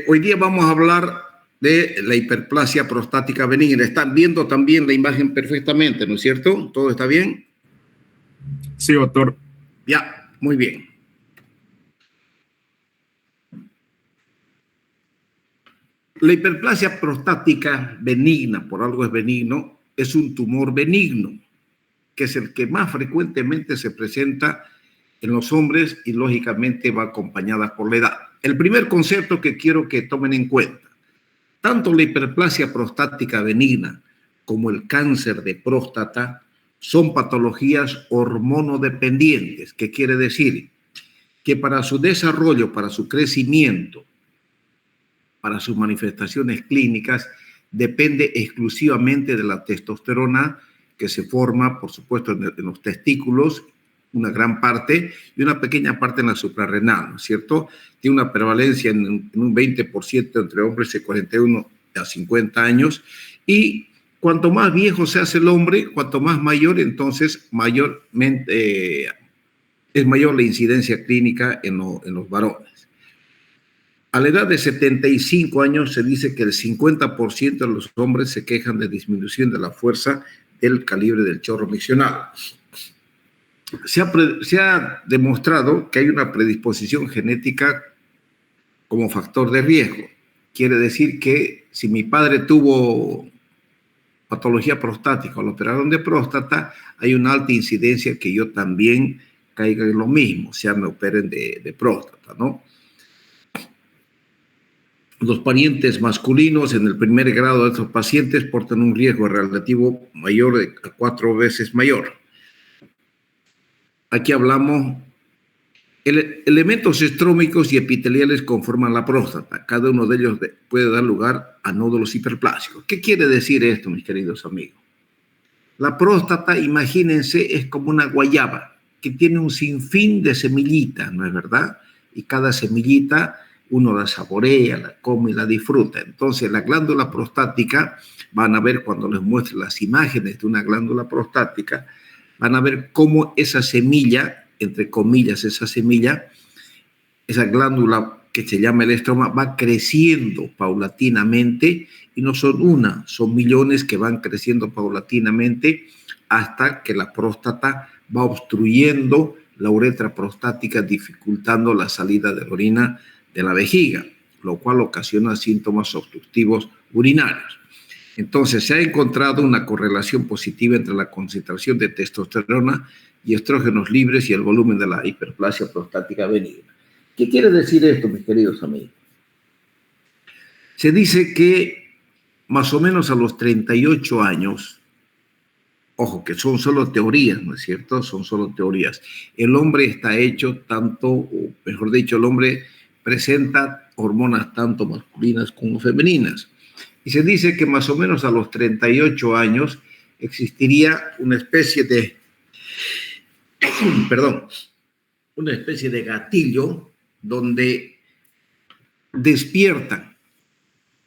Hoy día vamos a hablar de la hiperplasia prostática benigna. Están viendo también la imagen perfectamente, ¿no es cierto? ¿Todo está bien? Sí, doctor. Ya, muy bien. La hiperplasia prostática benigna, por algo es benigno, es un tumor benigno, que es el que más frecuentemente se presenta en los hombres y lógicamente va acompañada por la edad. El primer concepto que quiero que tomen en cuenta: tanto la hiperplasia prostática benigna como el cáncer de próstata son patologías hormonodependientes. ¿Qué quiere decir? Que para su desarrollo, para su crecimiento, para sus manifestaciones clínicas, depende exclusivamente de la testosterona que se forma, por supuesto, en los testículos, una gran parte, y una pequeña parte en la suprarrenal, ¿no es cierto? Tiene una prevalencia en un 20% entre hombres de 41 a 50 años, y cuanto más viejo se hace el hombre, cuanto más mayor, entonces mayormente es mayor la incidencia clínica en los varones. A la edad de 75 años se dice que el 50% de los hombres se quejan de disminución de la fuerza del calibre del chorro miccional. Se ha demostrado que hay una predisposición genética como factor de riesgo. Quiere decir que si mi padre tuvo patología prostática o lo operaron de próstata, hay una alta incidencia que yo también caiga en lo mismo, o sea, me operen de próstata, ¿no? Los parientes masculinos en el primer grado de estos pacientes portan un riesgo relativo mayor a 4 veces mayor. Aquí hablamos, elementos estrómicos y epiteliales conforman la próstata. Cada uno de ellos puede dar lugar a nódulos hiperplásicos. ¿Qué quiere decir esto, mis queridos amigos? La próstata, imagínense, es como una guayaba que tiene un sinfín de semillitas, ¿no es verdad? Y cada semillita uno la saborea, la come y la disfruta. Entonces, la glándula prostática, van a ver cuando les muestre las imágenes de una glándula prostática, van a ver cómo esa semilla, entre comillas, esa glándula que se llama el estroma, va creciendo paulatinamente, y no son una, son millones que van creciendo paulatinamente hasta que la próstata va obstruyendo la uretra prostática, dificultando la salida de la orina de la vejiga, lo cual ocasiona síntomas obstructivos urinarios. Entonces, se ha encontrado una correlación positiva entre la concentración de testosterona y estrógenos libres y el volumen de la hiperplasia prostática benigna. ¿Qué quiere decir esto, mis queridos amigos? Se dice que más o menos a los 38 años, ojo que son solo teorías, ¿no es cierto? Son solo teorías. El hombre está hecho tanto, o mejor dicho, el hombre presenta hormonas tanto masculinas como femeninas. Y se dice que más o menos a los 38 años existiría una especie de, una especie de gatillo donde despiertan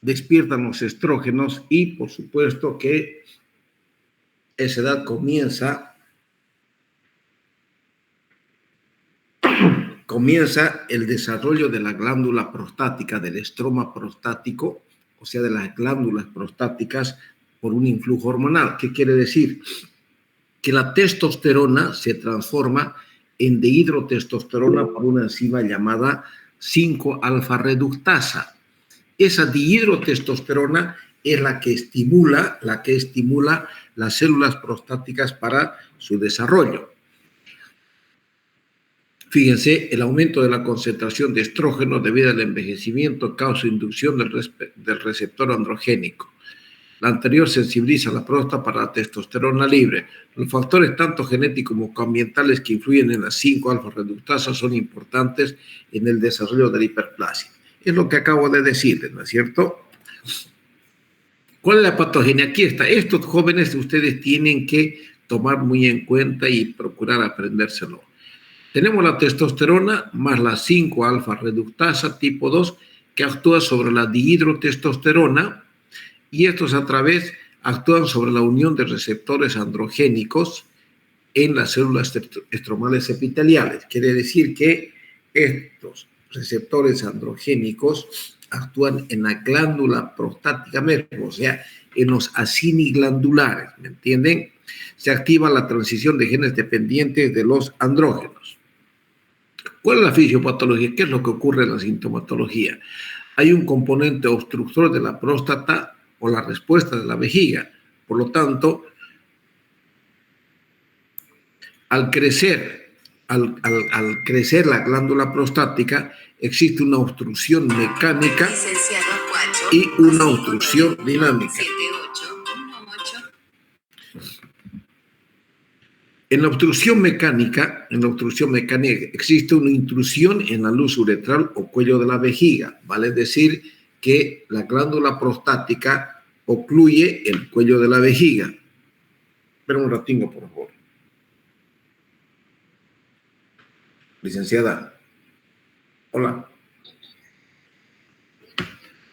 los estrógenos, y por supuesto que esa edad comienza el desarrollo de la glándula prostática, del estroma prostático, o sea, de las glándulas prostáticas, por un influjo hormonal. ¿Qué quiere decir? Que la testosterona se transforma en dihidrotestosterona por una enzima llamada 5-alfa-reductasa. Esa dihidrotestosterona es la que estimula las células prostáticas para su desarrollo. Fíjense, el aumento de la concentración de estrógeno debido al envejecimiento causa inducción del receptor androgénico. La anterior sensibiliza la próstata para la testosterona libre. Los factores tanto genéticos como ambientales que influyen en la 5-alfa-reductasa son importantes en el desarrollo de la hiperplasia. Es lo que acabo de decirles, ¿no es cierto? ¿Cuál es la patogenia? Aquí está. Estos jóvenes ustedes tienen que tomar muy en cuenta y procurar aprendérselo. Tenemos la testosterona más la 5-alfa-reductasa tipo 2, que actúa sobre la dihidrotestosterona, y estos a través actúan sobre la unión de receptores androgénicos en las células estromales epiteliales. Quiere decir que estos receptores androgénicos actúan en la glándula prostática mismo, o sea, en los acini glandulares, ¿me entienden? Se activa la transición de genes dependientes de los andrógenos. ¿Cuál es la fisiopatología? ¿Qué es lo que ocurre en la sintomatología? Hay un componente obstructor de la próstata o la respuesta de la vejiga. Por lo tanto, al crecer la glándula prostática, existe una obstrucción mecánica y una obstrucción dinámica. En la obstrucción mecánica existe una intrusión en la luz uretral o cuello de la vejiga, vale decir que la glándula prostática ocluye el cuello de la vejiga. Espera un ratingo, por favor. Licenciada. Hola.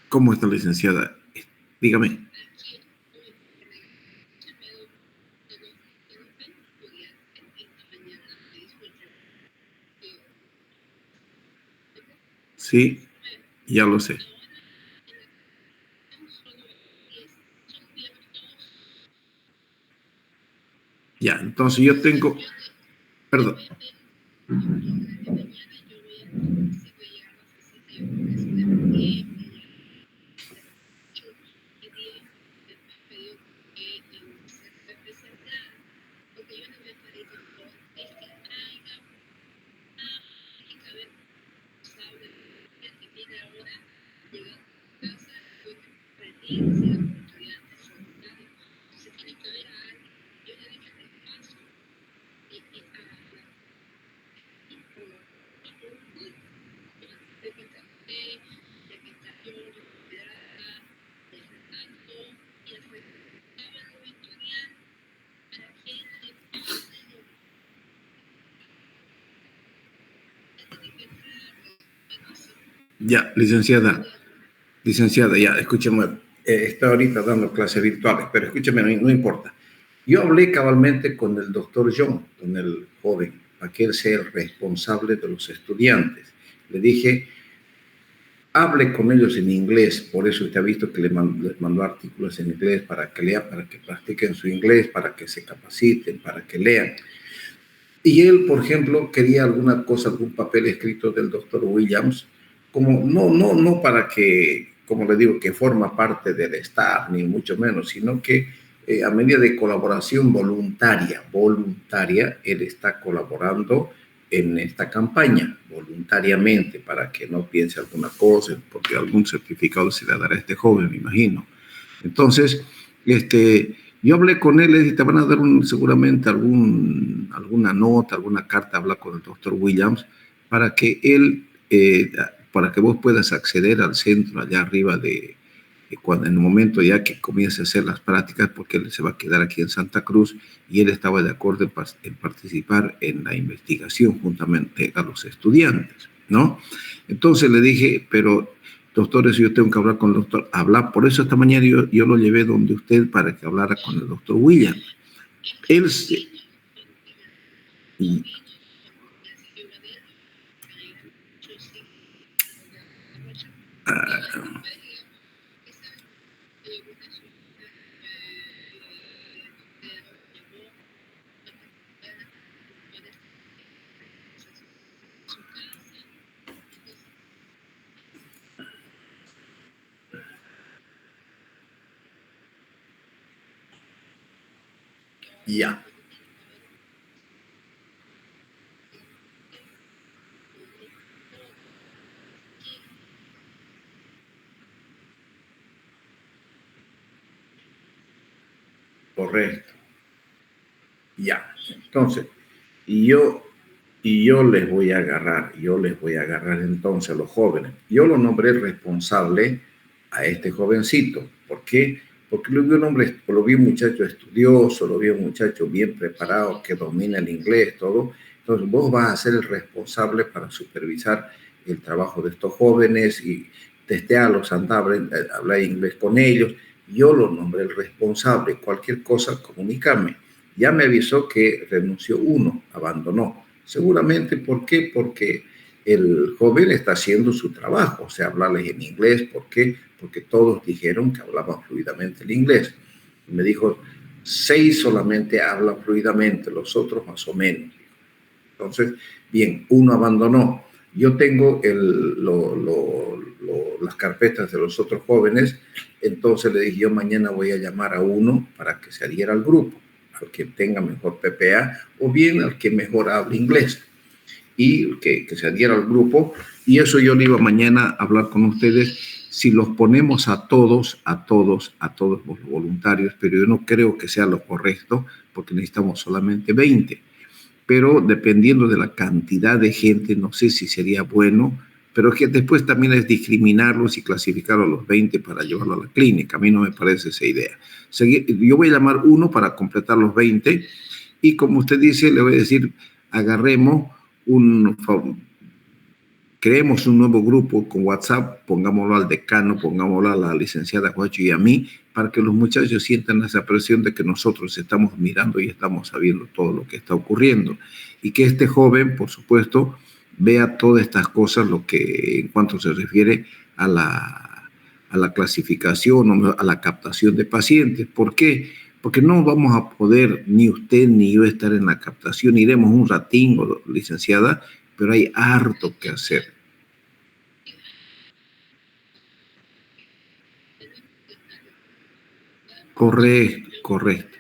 ¿Cómo está, licenciada? Dígame. Sí, ya lo sé. Ya, entonces yo tengo... Perdón. Ya, licenciada, ya, escúcheme, está ahorita dando clases virtuales, pero escúcheme, no importa. Yo hablé cabalmente con el doctor John, con el joven, para que él sea el responsable de los estudiantes. Le dije, hable con ellos en inglés, por eso usted ha visto que les mandó artículos en inglés para que lean, para que practiquen su inglés, para que se capaciten, para que lean. Y él, por ejemplo, quería alguna cosa, algún papel escrito del doctor Williams, como no para que, como le digo, que forma parte del staff, ni mucho menos, sino que a medida de colaboración voluntaria, él está colaborando en esta campaña voluntariamente para que no piense alguna cosa, porque algún certificado se le dará a este joven, me imagino. Entonces, yo hablé con él y te van a dar seguramente alguna nota, alguna carta, hablar con el doctor Williams para que él, para que vos puedas acceder al centro allá arriba cuando en el momento ya que comience a hacer las prácticas, porque él se va a quedar aquí en Santa Cruz y él estaba de acuerdo en participar en la investigación juntamente a los estudiantes, ¿no? Entonces le dije, pero doctor, eso yo tengo que hablar con el doctor, por eso esta mañana yo lo llevé donde usted para que hablara con el doctor Williams. Él ya. Correcto. Ya. Entonces, y yo les voy a agarrar, entonces a los jóvenes. Yo lo nombré responsable a este jovencito. ¿Por qué? Porque lo vi un muchacho estudioso, lo vi un muchacho bien preparado, que domina el inglés, todo. Entonces vos vas a ser el responsable para supervisar el trabajo de estos jóvenes y testearlos, hablar inglés con ellos. Yo lo nombré el responsable. Cualquier cosa, comunícame. Ya me avisó que renunció uno, abandonó. Seguramente, ¿por qué? Porque el joven está haciendo su trabajo, o sea, hablarles en inglés. ¿Por qué? Porque todos dijeron que hablaban fluidamente el inglés. Me dijo, 6 solamente hablan fluidamente, los otros más o menos. Entonces, bien, uno abandonó. Yo tengo las carpetas de los otros jóvenes, entonces le dije, yo mañana voy a llamar a uno para que se adhiera al grupo, al que tenga mejor PPA o bien al que mejor hable inglés, y que se adhiera al grupo. Y eso yo le iba mañana a hablar con ustedes, si los ponemos a todos los voluntarios, pero yo no creo que sea lo correcto, porque necesitamos solamente 20. Pero dependiendo de la cantidad de gente, no sé si sería bueno, pero que después también es discriminarlos y clasificarlos a los 20 para llevarlo a la clínica. A mí no me parece esa idea. Yo voy a llamar uno para completar los 20, y como usted dice, le voy a decir, creemos un nuevo grupo con WhatsApp, pongámoslo al decano, pongámoslo a la licenciada Huacho y a mí, para que los muchachos sientan esa presión de que nosotros estamos mirando y estamos sabiendo todo lo que está ocurriendo. Y que este joven, por supuesto, vea todas estas cosas, lo que en cuanto se refiere a la clasificación o a la captación de pacientes. ¿Por qué? Porque no vamos a poder, ni usted ni yo, estar en la captación. Iremos un ratín, licenciada, pero hay harto que hacer. Correcto.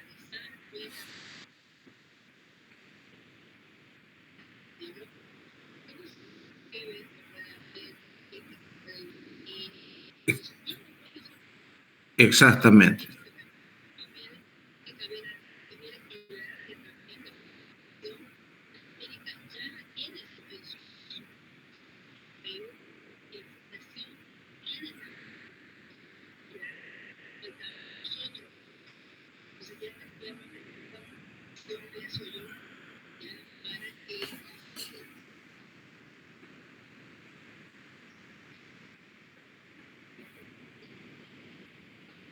Exactamente.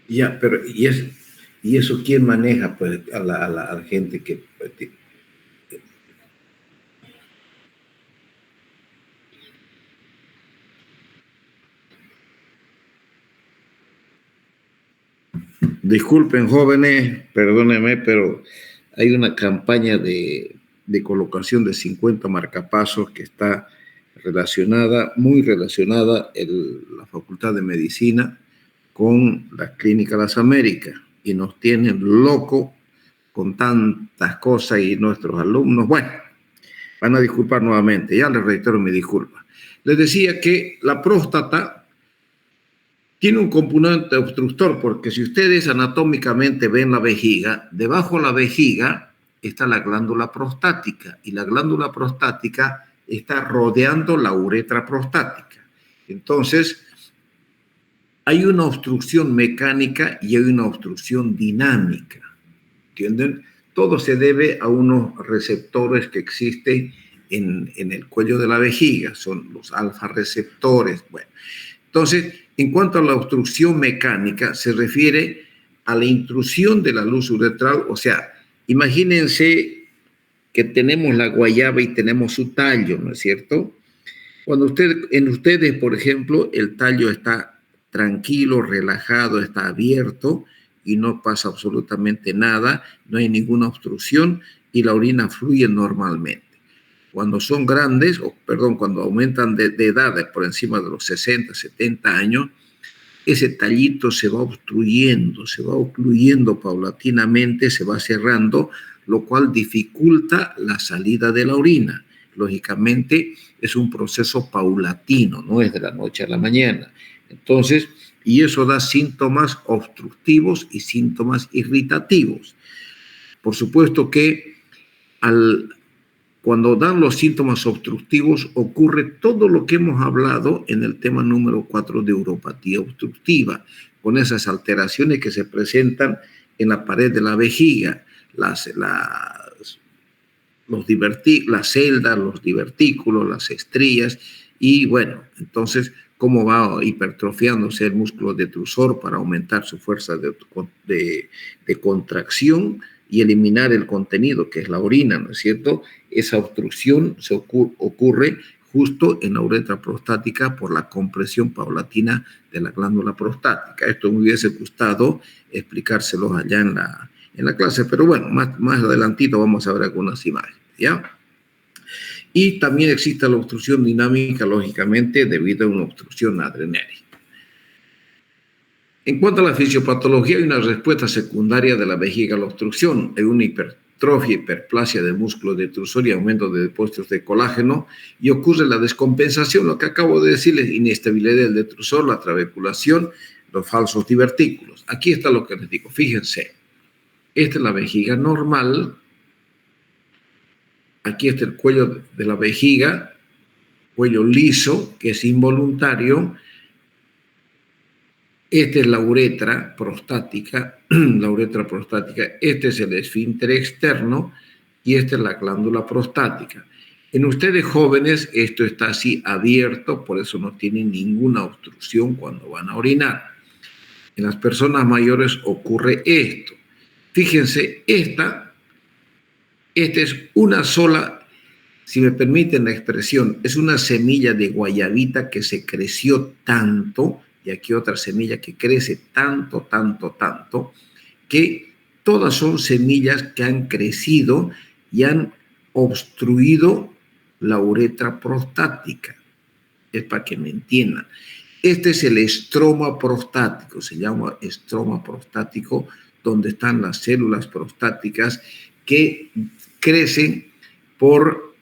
Ya, pero ¿y eso quién maneja, pues, a la gente que... Disculpen, jóvenes, perdónenme, pero hay una campaña de colocación de 50 marcapasos que está muy relacionada la Facultad de Medicina con la Clínica Las Américas, y nos tienen locos con tantas cosas, y nuestros alumnos, bueno, van a disculpar nuevamente, ya les reitero mi disculpa. Les decía que la próstata tiene un componente obstructor, porque si ustedes anatómicamente ven la vejiga, debajo de la vejiga está la glándula prostática, y la glándula prostática está rodeando la uretra prostática. Entonces, hay una obstrucción mecánica y hay una obstrucción dinámica, ¿entienden? Todo se debe a unos receptores que existen en el cuello de la vejiga, son los alfa receptores. Bueno, entonces, en cuanto a la obstrucción mecánica, se refiere a la intrusión de la luz uretral. O sea, imagínense que tenemos la guayaba y tenemos su tallo, ¿no es cierto? Cuando ustedes, por ejemplo, el tallo está tranquilo, relajado, está abierto y no pasa absolutamente nada, no hay ninguna obstrucción y la orina fluye normalmente. Cuando son grandes, cuando aumentan de edad por encima de los 60, 70 años, ese tallito se va ocluyendo paulatinamente, se va cerrando, lo cual dificulta la salida de la orina. Lógicamente, es un proceso paulatino, no es de la noche a la mañana. Entonces, y eso da síntomas obstructivos y síntomas irritativos. Por supuesto que cuando dan los síntomas obstructivos, ocurre todo lo que hemos hablado en el tema número 4 de uropatía obstructiva, con esas alteraciones que se presentan en la pared de la vejiga, las celdas, los divertículos, las estrías, y bueno, entonces, cómo va hipertrofiándose el músculo detrusor para aumentar su fuerza de contracción y eliminar el contenido, que es la orina, ¿no es cierto? Esa obstrucción ocurre justo en la uretra prostática por la compresión paulatina de la glándula prostática. Esto me hubiese gustado explicárselo allá en la clase, pero bueno, más adelantito vamos a ver algunas imágenes, ¿ya? Y también existe la obstrucción dinámica, lógicamente, debido a una obstrucción adrenérica. En cuanto a la fisiopatología, hay una respuesta secundaria de la vejiga a la obstrucción. Hay una hipertrofia, hiperplasia del músculo detrusor y aumento de depósitos de colágeno, y ocurre la descompensación, lo que acabo de decirles, inestabilidad del detrusor, la trabeculación, los falsos divertículos. Aquí está lo que les digo, fíjense, esta es la vejiga normal, aquí está el cuello de la vejiga, cuello liso, que es involuntario. Esta es la uretra prostática, este es el esfínter externo y esta es la glándula prostática. En ustedes jóvenes esto está así abierto, por eso no tienen ninguna obstrucción cuando van a orinar. En las personas mayores ocurre esto. Fíjense, esta es una sola, si me permiten la expresión, es una semilla de guayabita que se creció tanto, y aquí otra semilla que crece tanto, que todas son semillas que han crecido y han obstruido la uretra prostática. Es para que me entiendan. Este es el estroma prostático, se llama estroma prostático, donde están las células prostáticas que crecen por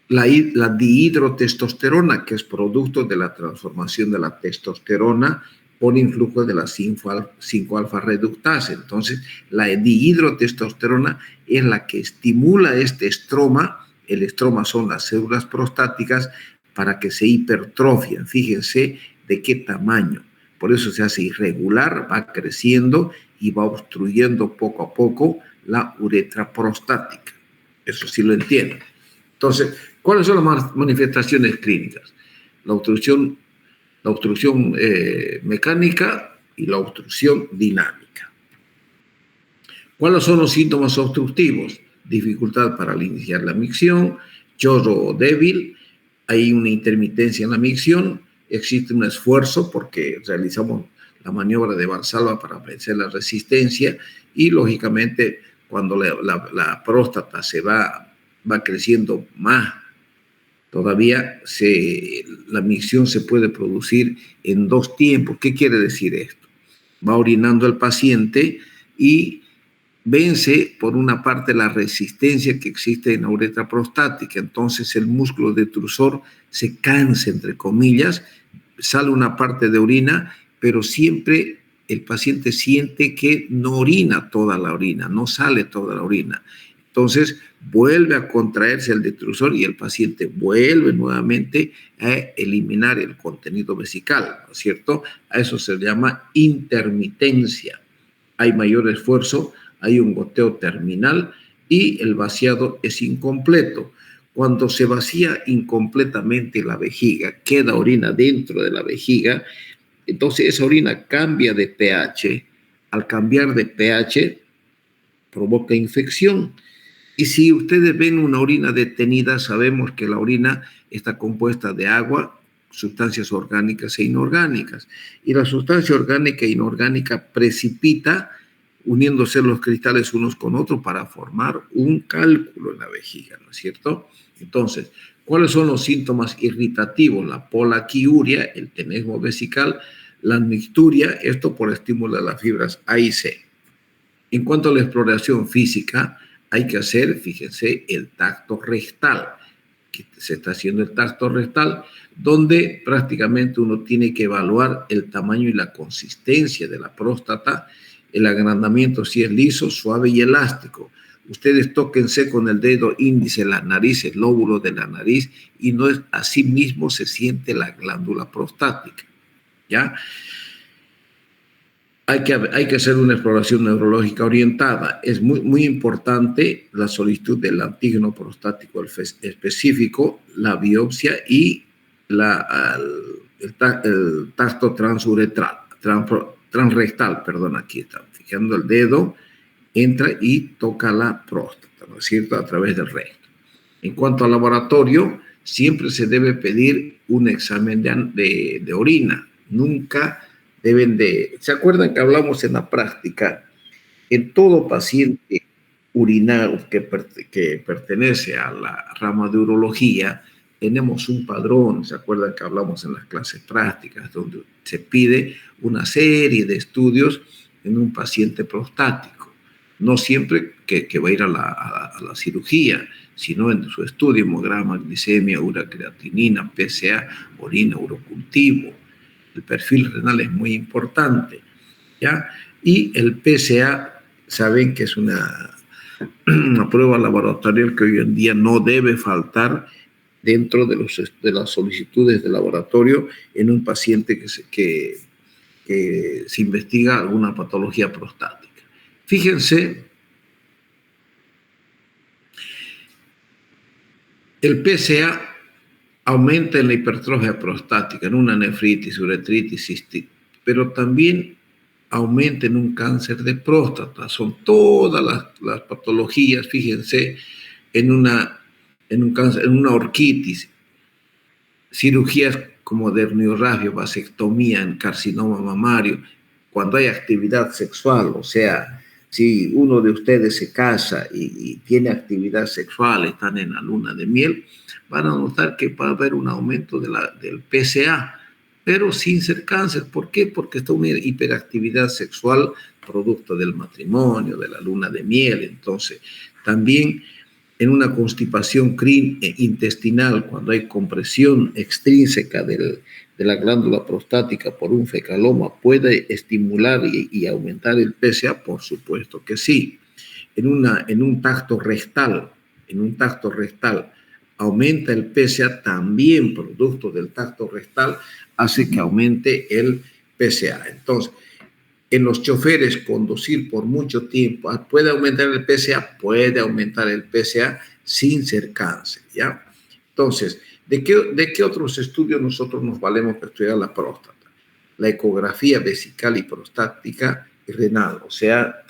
la dihidrotestosterona, que es producto de la transformación de la testosterona por influjo de la 5-alfa reductasa. Entonces, la dihidrotestosterona es la que estimula este estroma. El estroma son las células prostáticas para que se hipertrofien. Fíjense de qué tamaño. Por eso se hace irregular, va creciendo y va obstruyendo poco a poco la uretra prostática. Eso sí lo entiendo. Entonces, ¿cuáles son las manifestaciones clínicas? La obstrucción mecánica y la obstrucción dinámica. ¿Cuáles son los síntomas obstructivos? Dificultad para iniciar la micción, chorro débil, hay una intermitencia en la micción, existe un esfuerzo porque realizamos la maniobra de Valsalva para vencer la resistencia y, lógicamente, cuando la próstata se va creciendo más, todavía la micción se puede producir en 2 tiempos. ¿Qué quiere decir esto? Va orinando el paciente y vence por una parte la resistencia que existe en la uretra prostática. Entonces el músculo detrusor se cansa, entre comillas, sale una parte de orina, pero siempre el paciente siente que no orina toda la orina, no sale toda la orina. Entonces vuelve a contraerse el detrusor y el paciente vuelve nuevamente a eliminar el contenido vesical, ¿no es cierto? A eso se llama intermitencia. Hay mayor esfuerzo, hay un goteo terminal y el vaciado es incompleto. Cuando se vacía incompletamente la vejiga, queda orina dentro de la vejiga, entonces esa orina cambia de pH. Al cambiar de pH, provoca infección. Y si ustedes ven una orina detenida, sabemos que la orina está compuesta de agua, sustancias orgánicas e inorgánicas. Y la sustancia orgánica e inorgánica precipita, uniéndose los cristales unos con otros para formar un cálculo en la vejiga, ¿no es cierto? Entonces, ¿cuáles son los síntomas irritativos? La polaquiuria, el tenesmo vesical, la mixturia, esto por estímulo de las fibras A y C. En cuanto a la exploración física, hay que hacer, fíjense, el tacto rectal. Que se está haciendo el tacto rectal, donde prácticamente uno tiene que evaluar el tamaño y la consistencia de la próstata, el agrandamiento si es liso, suave y elástico. Ustedes tóquense con el dedo índice la nariz, el lóbulo de la nariz, y no es así mismo se siente la glándula prostática, ¿ya? Hay que hacer una exploración neurológica orientada. Es muy importante la solicitud del antígeno prostático específico, la biopsia y el tacto transrectal, perdón, aquí están fijando el dedo, entra y toca la próstata, ¿no es cierto?, a través del recto. En cuanto al laboratorio, siempre se debe pedir un examen de orina. Nunca deben de... ¿Se acuerdan que hablamos en la práctica? En todo paciente urinario que pertenece a la rama de urología, tenemos un padrón. ¿Se acuerdan que hablamos en las clases prácticas, donde se pide una serie de estudios en un paciente prostático? No siempre que va a ir a la cirugía, sino en su estudio: hemograma, glicemia, uracreatinina, PSA, orina, urocultivo. El perfil renal es muy importante, ¿ya? Y el PSA, saben que es una prueba laboratorial que hoy en día no debe faltar dentro de las solicitudes de laboratorio en un paciente que se investiga alguna patología prostática. Fíjense, el PSA aumenta en la hipertrofia prostática, en una nefritis, uretritis, cistitis, pero también aumenta en un cáncer de próstata. Son todas las patologías, fíjense, en un cáncer, en una orquitis, cirugías como dermiorrafia, vasectomía, en carcinoma mamario, cuando hay actividad sexual. O sea, si uno de ustedes se casa y tiene actividad sexual, están en la luna de miel, van a notar que va a haber un aumento del PSA, pero sin ser cáncer. ¿Por qué? Porque está una hiperactividad sexual producto del matrimonio, de la luna de miel. Entonces, también en una constipación intestinal, cuando hay compresión extrínseca de la glándula prostática por un fecaloma, ¿puede estimular y aumentar el PSA? Por supuesto que sí. En un tacto rectal, aumenta el PSA, también producto del tacto rectal, hace que aumente el PSA. Entonces, en los choferes, conducir por mucho tiempo, ¿puede aumentar el PSA? Puede aumentar el PSA sin ser cáncer, ¿ya? Entonces, ¿de qué otros estudios nosotros nos valemos para estudiar la próstata? La ecografía vesical y prostática y renal. O sea,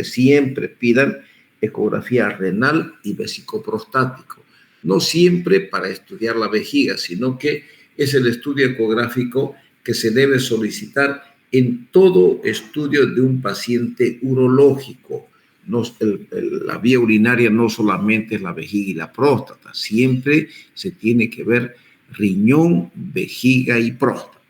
siempre pidan ecografía renal y vesicoprostático. No siempre para estudiar la vejiga, sino que es el estudio ecográfico que se debe solicitar en todo estudio de un paciente urológico. La vía urinaria no solamente es la vejiga y la próstata, siempre se tiene que ver riñón, vejiga y próstata.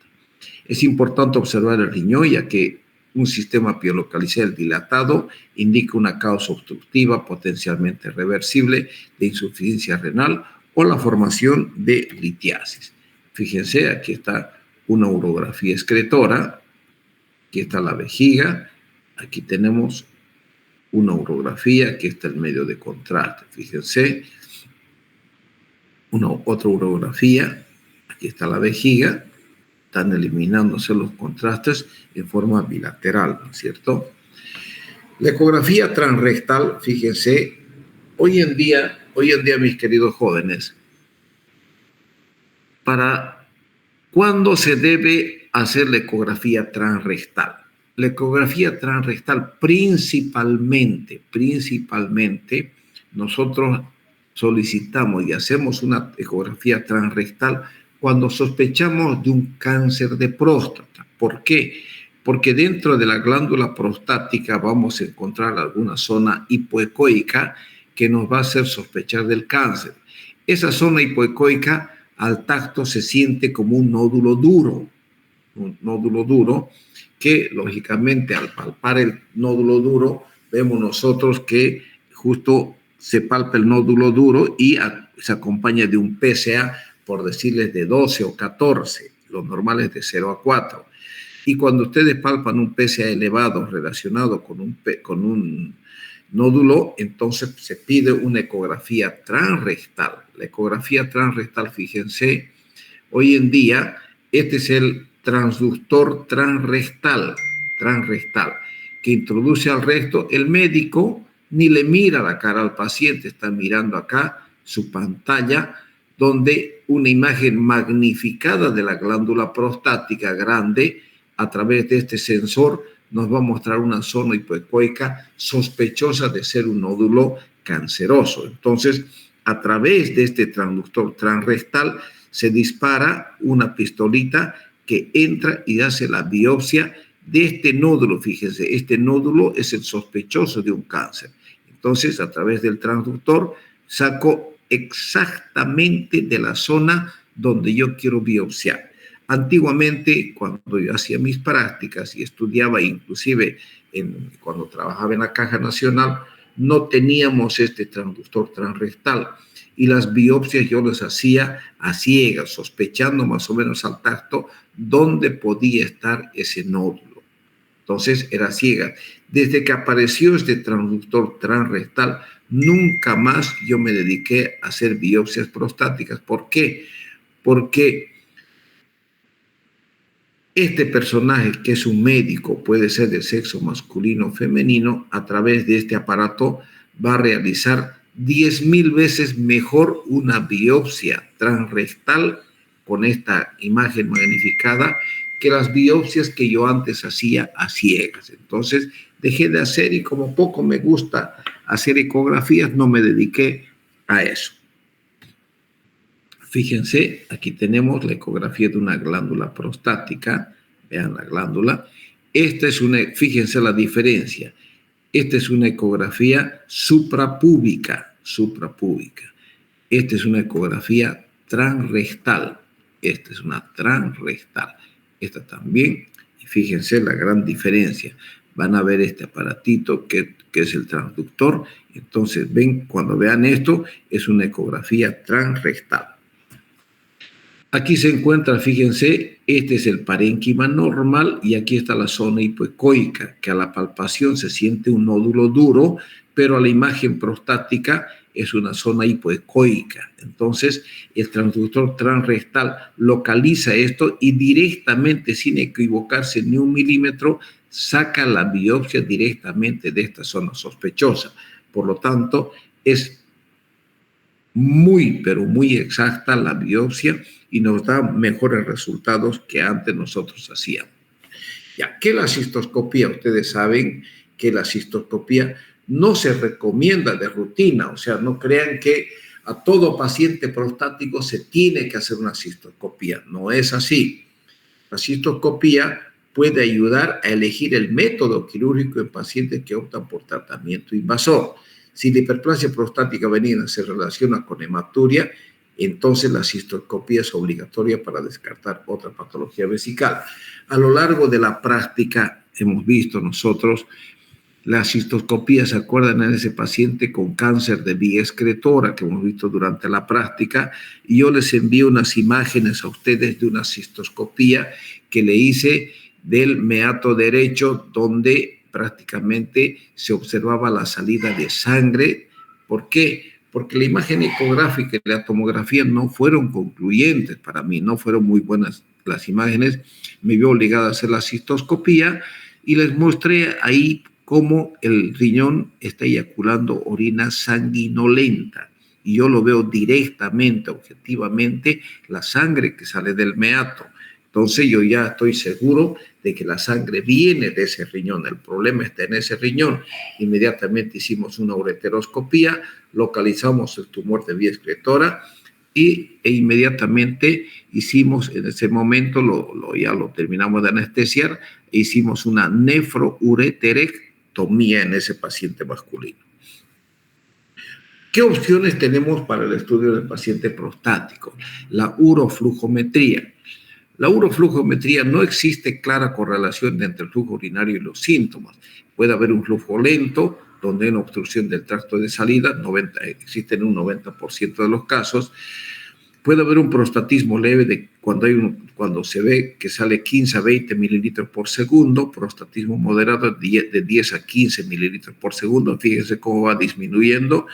Es importante observar el riñón, ya que un sistema pielocalicial dilatado indica una causa obstructiva potencialmente reversible de insuficiencia renal o la formación de litiasis. Fíjense, aquí está una urografía excretora. Aquí está la vejiga, aquí tenemos una urografía, aquí está el medio de contraste. Fíjense, otra urografía, aquí está la vejiga, están eliminándose los contrastes en forma bilateral, ¿no es cierto? La ecografía transrectal, fíjense, hoy en día, mis queridos jóvenes, ¿para cuándo se debe hacer la ecografía transrectal? La ecografía transrectal principalmente, nosotros solicitamos y hacemos una ecografía transrectal cuando sospechamos de un cáncer de próstata. ¿Por qué? Porque dentro de la glándula prostática vamos a encontrar alguna zona hipoecoica que nos va a hacer sospechar del cáncer. Esa zona hipoecoica al tacto se siente como un nódulo duro, que lógicamente al palpar el nódulo duro vemos nosotros que justo se palpa el nódulo duro y se acompaña de un PSA, por decirles, de 12 o 14, los normales de 0 a 4. Y cuando ustedes palpan un PSA elevado relacionado con un nódulo, entonces se pide una ecografía transrectal. La ecografía transrectal, fíjense, hoy en día este es el transductor transrectal, que introduce al recto. El médico ni le mira la cara al paciente, está mirando acá su pantalla, donde una imagen magnificada de la glándula prostática grande a través de este sensor nos va a mostrar una zona hipoecoica sospechosa de ser un nódulo canceroso. Entonces, a través de este transductor transrectal se dispara una pistolita que entra y hace la biopsia de este nódulo. Fíjense, este nódulo es el sospechoso de un cáncer. Entonces, a través del transductor saco exactamente de la zona donde yo quiero biopsiar. Antiguamente, cuando yo hacía mis prácticas y estudiaba, inclusive cuando trabajaba en la Caja Nacional, no teníamos este transductor transrectal y las biopsias yo las hacía a ciegas, sospechando más o menos al tacto dónde podía estar ese nódulo. Entonces era ciega. Desde que apareció este transductor transrectal, nunca más yo me dediqué a hacer biopsias prostáticas. ¿Por qué? Porque este personaje, que es un médico, puede ser de sexo masculino o femenino, a través de este aparato va a realizar 10,000 veces mejor una biopsia transrectal con esta imagen magnificada que las biopsias que yo antes hacía a ciegas. Entonces dejé de hacer y como poco me gusta hacer ecografías, no me dediqué a eso. Fíjense, aquí tenemos la ecografía de una glándula prostática. Vean la glándula. Fíjense la diferencia. Esta es una ecografía suprapúbica. Esta es una ecografía transrectal. Esta es una transrectal. Esta también. Y fíjense la gran diferencia. Van a ver este aparatito que es el transductor. Entonces, cuando vean esto, es una ecografía transrectal. Aquí se encuentra, fíjense, este es el parénquima normal y aquí está la zona hipoecoica, que a la palpación se siente un nódulo duro, pero a la imagen prostática es una zona hipoecoica. Entonces, el transductor transrectal localiza esto y directamente, sin equivocarse ni un milímetro, saca la biopsia directamente de esta zona sospechosa. Por lo tanto, es muy, pero muy exacta la biopsia y nos da mejores resultados que antes nosotros hacíamos. Ya que la cistoscopía, ustedes saben que la cistoscopía no se recomienda de rutina, o sea, no crean que a todo paciente prostático se tiene que hacer una cistoscopía, no es así. La cistoscopía puede ayudar a elegir el método quirúrgico en pacientes que optan por tratamiento invasor. Si la hiperplasia prostática benigna se relaciona con hematuria, entonces la cistoscopía es obligatoria para descartar otra patología vesical. A lo largo de la práctica hemos visto nosotros la cistoscopía, ¿se acuerdan? En ese paciente con cáncer de vía excretora que hemos visto durante la práctica, y yo les envío unas imágenes a ustedes de una cistoscopía que le hice del meato derecho, donde prácticamente se observaba la salida de sangre. ¿Por qué? Porque la imagen ecográfica y la tomografía no fueron concluyentes para mí, no fueron muy buenas las imágenes. Me vi obligado a hacer la cistoscopía y les mostré ahí cómo el riñón está eyaculando orina sanguinolenta. Y yo lo veo directamente, objetivamente, la sangre que sale del meato. Entonces yo ya estoy seguro de que la sangre viene de ese riñón, el problema está en ese riñón. Inmediatamente hicimos una ureteroscopía, localizamos el tumor de vía excretora e inmediatamente hicimos, en ese momento ya lo terminamos de anestesiar, e hicimos una nefroureterectomía en ese paciente masculino. ¿Qué opciones tenemos para el estudio del paciente prostático? La uroflujometría. La uroflujometría, no existe clara correlación entre el flujo urinario y los síntomas. Puede haber un flujo lento, donde hay una obstrucción del tracto de salida, existe en un 90% de los casos. Puede haber un prostatismo leve cuando se ve que sale 15 a 20 mililitros por segundo, prostatismo moderado de 10 a 15 mililitros por segundo, fíjense cómo va disminuyendo,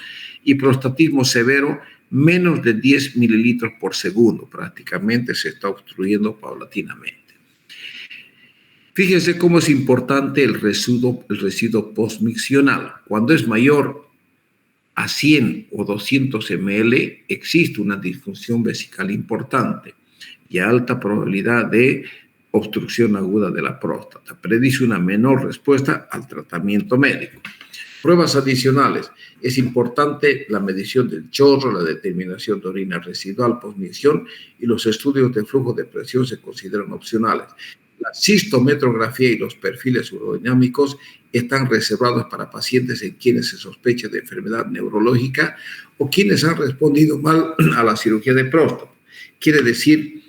y prostatismo severo, menos de 10 mililitros por segundo, prácticamente se está obstruyendo paulatinamente. Fíjense cómo es importante el residuo postmiccional. Cuando es mayor a 100 o 200 ml, existe una disfunción vesical importante y alta probabilidad de obstrucción aguda de la próstata. Predice una menor respuesta al tratamiento médico. Pruebas adicionales. Es importante la medición del chorro, la determinación de orina residual post-micción y los estudios de flujo de presión se consideran opcionales. La cistometrografía y los perfiles urodinámicos están reservados para pacientes en quienes se sospecha de enfermedad neurológica o quienes han respondido mal a la cirugía de próstata. Quiere decir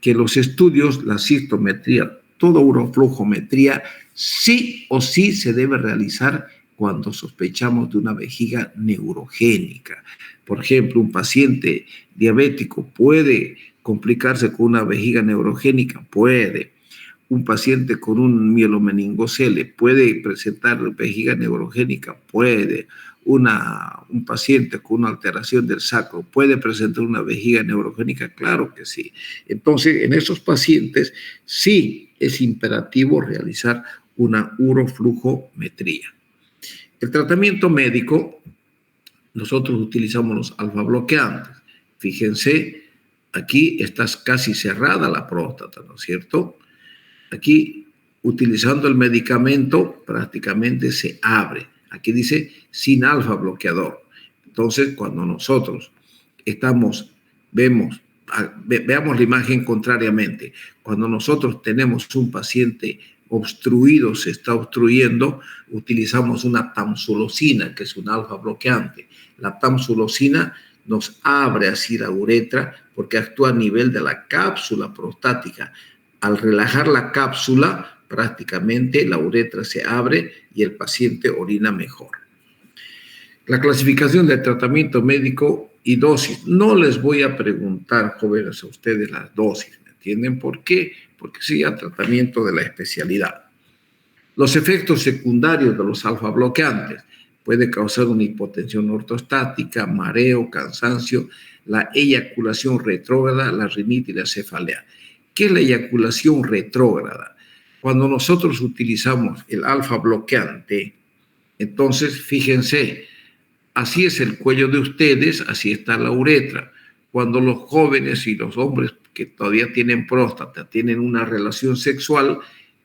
que los estudios, la cistometría, toda uroflujometría, sí o sí se debe realizar cuando sospechamos de una vejiga neurogénica. Por ejemplo, un paciente diabético puede complicarse con una vejiga neurogénica, puede. Un paciente con un mielomeningocele puede presentar vejiga neurogénica, puede. Un paciente con una alteración del sacro puede presentar una vejiga neurogénica, claro que sí. Entonces, en esos pacientes sí es imperativo realizar una uroflujometría. El tratamiento médico, nosotros utilizamos los alfa-bloqueantes. Fíjense, aquí está casi cerrada la próstata, ¿no es cierto? Aquí, utilizando el medicamento, prácticamente se abre. Aquí dice sin alfa bloqueador. Entonces, cuando nosotros veamos la imagen contrariamente. Cuando nosotros tenemos un paciente obstruido, se está obstruyendo, utilizamos una tamsulosina, que es un alfa bloqueante. La tamsulosina nos abre así la uretra porque actúa a nivel de la cápsula prostática. Al relajar la cápsula, prácticamente la uretra se abre y el paciente orina mejor. La clasificación del tratamiento médico y dosis. No les voy a preguntar, jóvenes, a ustedes las dosis, ¿me entienden? ¿Por qué? Porque sería tratamiento de la especialidad. Los efectos secundarios de los alfa bloqueantes puede causar una hipotensión ortostática, mareo, cansancio, la eyaculación retrógrada, la rinitis y la cefalea. ¿Qué es la eyaculación retrógrada? Cuando nosotros utilizamos el alfa bloqueante, entonces fíjense, así es el cuello de ustedes, así está la uretra. Cuando los jóvenes y los hombres que todavía tienen próstata tienen una relación sexual,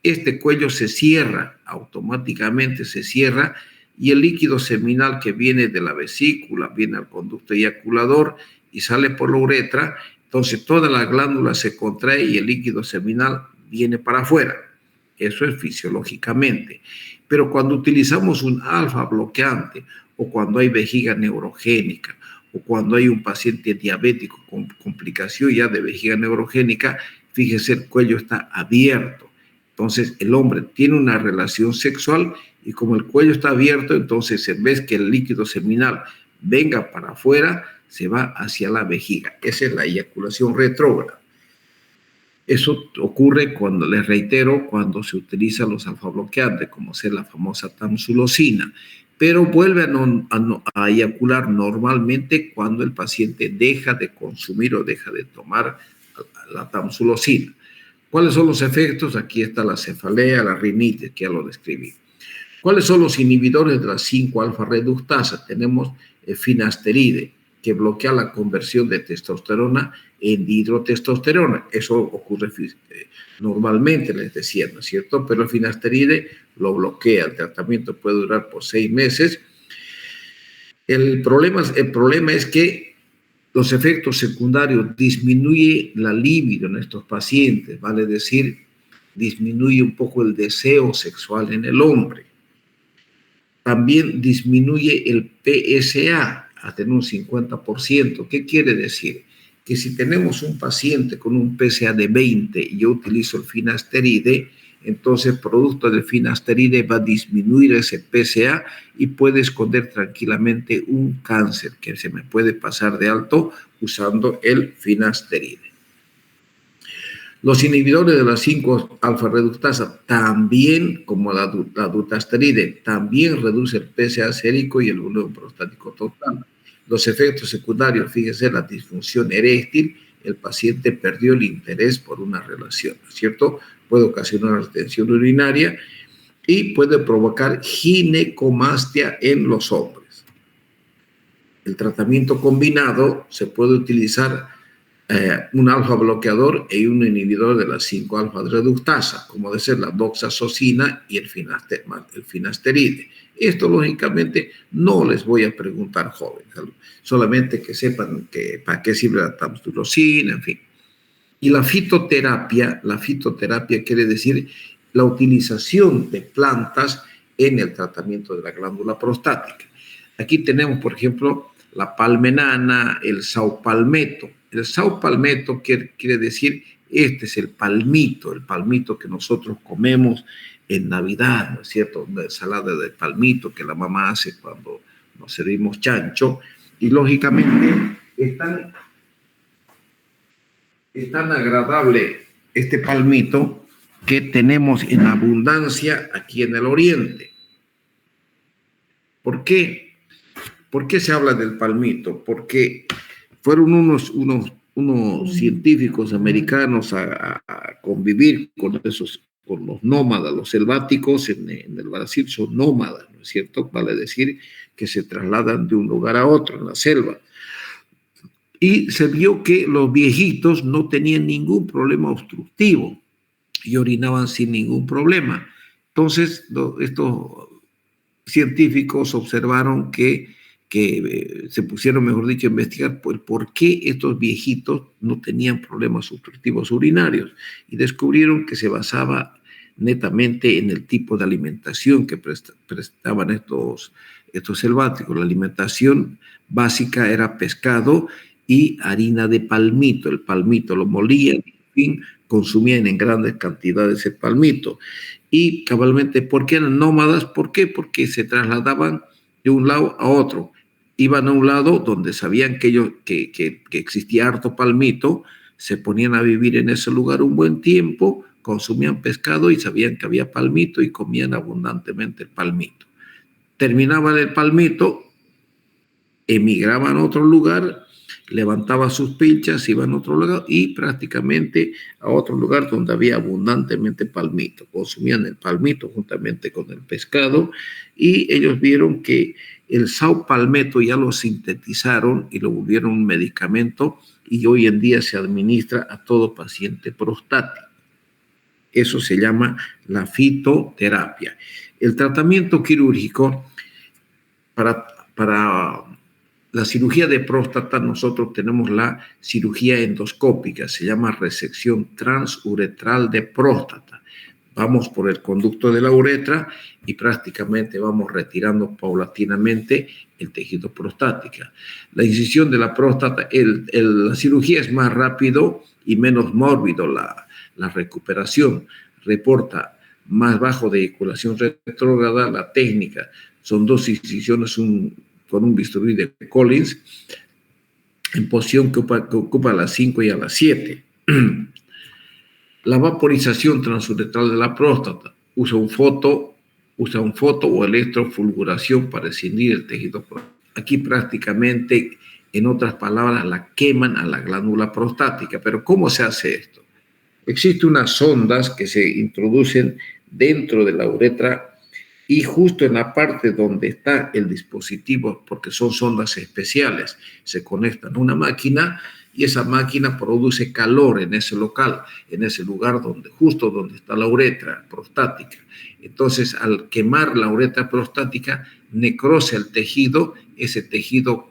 este cuello se cierra, automáticamente se cierra, y el líquido seminal que viene de la vesícula, viene al conducto eyaculador y sale por la uretra, entonces toda la glándula se contrae y el líquido seminal viene para afuera. Eso es fisiológicamente. Pero cuando utilizamos un alfa bloqueante o cuando hay vejiga neurogénica o cuando hay un paciente diabético con complicación ya de vejiga neurogénica, fíjese, el cuello está abierto. Entonces el hombre tiene una relación sexual y como el cuello está abierto, entonces en vez que el líquido seminal venga para afuera, se va hacia la vejiga. Esa es la eyaculación retrógrada. Eso ocurre cuando, les reitero, cuando se utilizan los alfa-bloqueantes, como es la famosa tamsulosina, pero vuelve a eyacular normalmente cuando el paciente deja de consumir o deja de tomar la tamsulosina. ¿Cuáles son los efectos? Aquí está la cefalea, la rinitis, que ya lo describí. ¿Cuáles son los inhibidores de la 5-alfa-reductasa? Tenemos finasteride, que bloquea la conversión de testosterona en dihidrotestosterona. Eso ocurre normalmente, les decía, ¿no es cierto? Pero el finasteride lo bloquea. El tratamiento puede durar por 6 meses. El problema es que los efectos secundarios disminuye la libido en estos pacientes, vale decir, disminuye un poco el deseo sexual en el hombre. También disminuye el PSA hasta en un 50%. ¿Qué quiere decir? Que si tenemos un paciente con un PSA de 20 y yo utilizo el finasteride, entonces producto del finasteride va a disminuir ese PSA y puede esconder tranquilamente un cáncer que se me puede pasar de alto usando el finasteride. Los inhibidores de la 5-alfa-reductasa también, como la dutasteride, también reduce el PSA sérico y el volumen prostático total. Los efectos secundarios, fíjense, la disfunción eréctil, el paciente perdió el interés por una relación, ¿no es cierto? Puede ocasionar retención urinaria y puede provocar ginecomastia en los hombres. El tratamiento combinado se puede utilizar un alfa bloqueador y un inhibidor de la 5-alfa reductasa, como debe ser la doxazosina y el finasteride. Esto, lógicamente, no les voy a preguntar, jóvenes, solamente que sepan que, para qué sirve la tamsulosin, en fin. Y la fitoterapia quiere decir la utilización de plantas en el tratamiento de la glándula prostática. Aquí tenemos, por ejemplo, la palmenana, el saupalmeto. El saupalmeto quiere decir, este es el palmito que nosotros comemos en Navidad, ¿no es cierto? Una ensalada de palmito que la mamá hace cuando nos servimos chancho. Y lógicamente es tan agradable este palmito que tenemos en abundancia aquí en el Oriente. ¿Por qué? ¿Por qué se habla del palmito? Porque fueron unos científicos americanos a convivir con los nómadas, los selváticos en el Brasil son nómadas, ¿no es cierto? Vale decir que se trasladan de un lugar a otro en la selva. Y se vio que los viejitos no tenían ningún problema obstructivo y orinaban sin ningún problema. Entonces, estos científicos observaron que se pusieron, mejor dicho, a investigar por qué estos viejitos no tenían problemas obstructivos urinarios y descubrieron que se basaba netamente en el tipo de alimentación que prestaban estos selváticos. La alimentación básica era pescado y harina de palmito. El palmito lo molían, en fin, consumían en grandes cantidades el palmito. Y cabalmente, ¿por qué eran nómadas? ¿Por qué? Porque se trasladaban de un lado a otro. Iban a un lado donde sabían que existía harto palmito, se ponían a vivir en ese lugar un buen tiempo, consumían pescado y sabían que había palmito y comían abundantemente el palmito. Terminaban el palmito, emigraban a otro lugar, levantaban sus pilchas, iban a otro lugar y prácticamente a otro lugar donde había abundantemente palmito. Consumían el palmito juntamente con el pescado y ellos vieron que el saupalmeto ya lo sintetizaron y lo volvieron un medicamento y hoy en día se administra a todo paciente prostático. Eso se llama la fitoterapia. El tratamiento quirúrgico para la cirugía de próstata, nosotros tenemos la cirugía endoscópica, se llama resección transuretral de próstata. Vamos por el conducto de la uretra y prácticamente vamos retirando paulatinamente el tejido prostático. La incisión de la próstata, la cirugía es más rápido y menos mórbido la recuperación. Reporta más bajo de eyaculación retrógrada. La técnica son 2 incisiones, con un bisturí de Collins en posición que ocupa a las 5 y a las 7. La vaporización transuretral de la próstata usa un foto o electrofulguración para escindir el tejido prostático. Aquí prácticamente, en otras palabras, la queman a la glándula prostática. Pero ¿cómo se hace esto? Existen unas sondas que se introducen dentro de la uretra y justo en la parte donde está el dispositivo, porque son sondas especiales, se conectan a una máquina y esa máquina produce calor en ese local, en ese lugar justo donde está la uretra prostática. Entonces, al quemar la uretra prostática, necrosa el tejido, ese tejido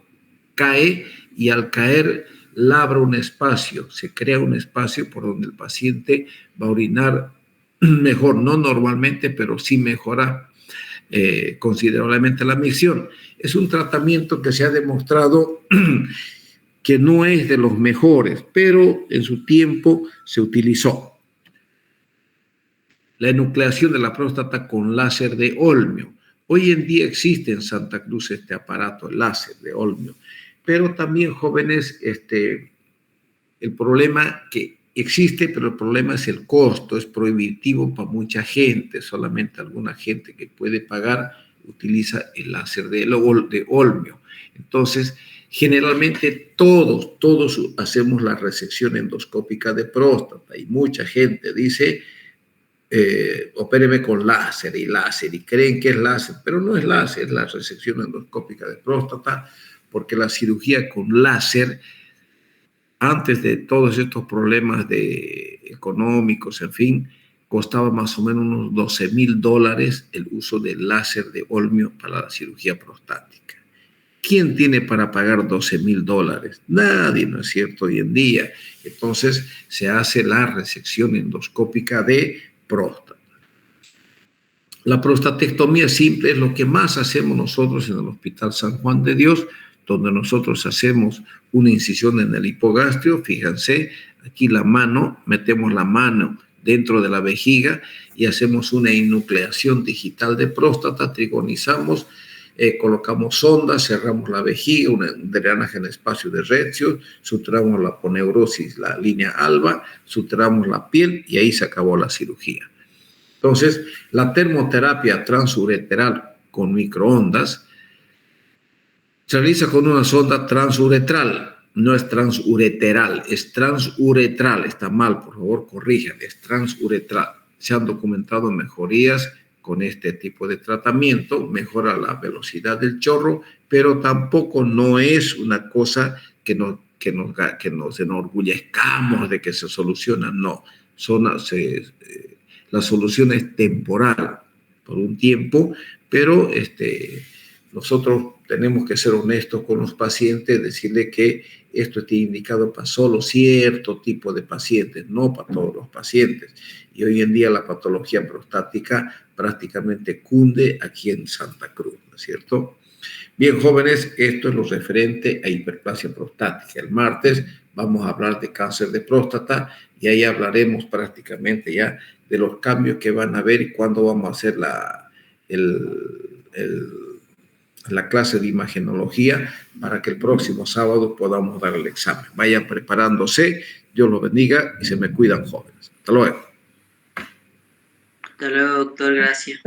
cae y al caer labra un espacio, se crea un espacio por donde el paciente va a orinar mejor, no normalmente, pero sí mejora considerablemente la micción. Es un tratamiento que se ha demostrado que no es de los mejores, pero en su tiempo se utilizó. La enucleación de la próstata con láser de olmio. Hoy en día existe en Santa Cruz este aparato, el láser de olmio, pero también, jóvenes, el problema que existe, pero el problema es el costo, es prohibitivo para mucha gente, solamente alguna gente que puede pagar utiliza el láser de olmio. Entonces, generalmente todos hacemos la resección endoscópica de próstata y mucha gente dice, opéreme con láser, y creen que es láser, pero no es láser, es la resección endoscópica de próstata, porque la cirugía con láser, antes de todos estos problemas económicos, en fin, costaba más o menos unos $12.000 el uso del láser de Olmio para la cirugía prostática. ¿Quién tiene para pagar $12.000? Nadie, ¿no es cierto?, hoy en día. Entonces se hace la resección endoscópica de próstata. La prostatectomía simple es lo que más hacemos nosotros en el Hospital San Juan de Dios, donde nosotros hacemos una incisión en el hipogastrio. Fíjense, aquí la mano, metemos la mano dentro de la vejiga y hacemos una enucleación digital de próstata, trigonizamos, colocamos sondas, cerramos la vejiga, un drenaje en espacio de Retzius, suturamos la aponeurosis, la línea alba, suturamos la piel y ahí se acabó la cirugía. Entonces, la termoterapia transureteral con microondas se realiza con una sonda transuretral. No es transureteral, es transuretral. Está mal, por favor, corrijan, es transuretral. Se han documentado mejorías con este tipo de tratamiento, mejora la velocidad del chorro, pero tampoco no es una cosa que nos enorgullezcamos de que se soluciona, no. La solución es temporal, por un tiempo, pero nosotros tenemos que ser honestos con los pacientes, decirle que esto está indicado para solo cierto tipo de pacientes, no para todos los pacientes. Y hoy en día la patología prostática prácticamente cunde aquí en Santa Cruz, ¿no es cierto? Bien, jóvenes, esto es lo referente a hiperplasia prostática. El martes vamos a hablar de cáncer de próstata y ahí hablaremos prácticamente ya de los cambios que van a haber y cuándo vamos a hacer la clase de imagenología para que el próximo sábado podamos dar el examen. Vayan preparándose, Dios los bendiga y se me cuidan, jóvenes. Hasta luego. Hasta luego, doctor, gracias.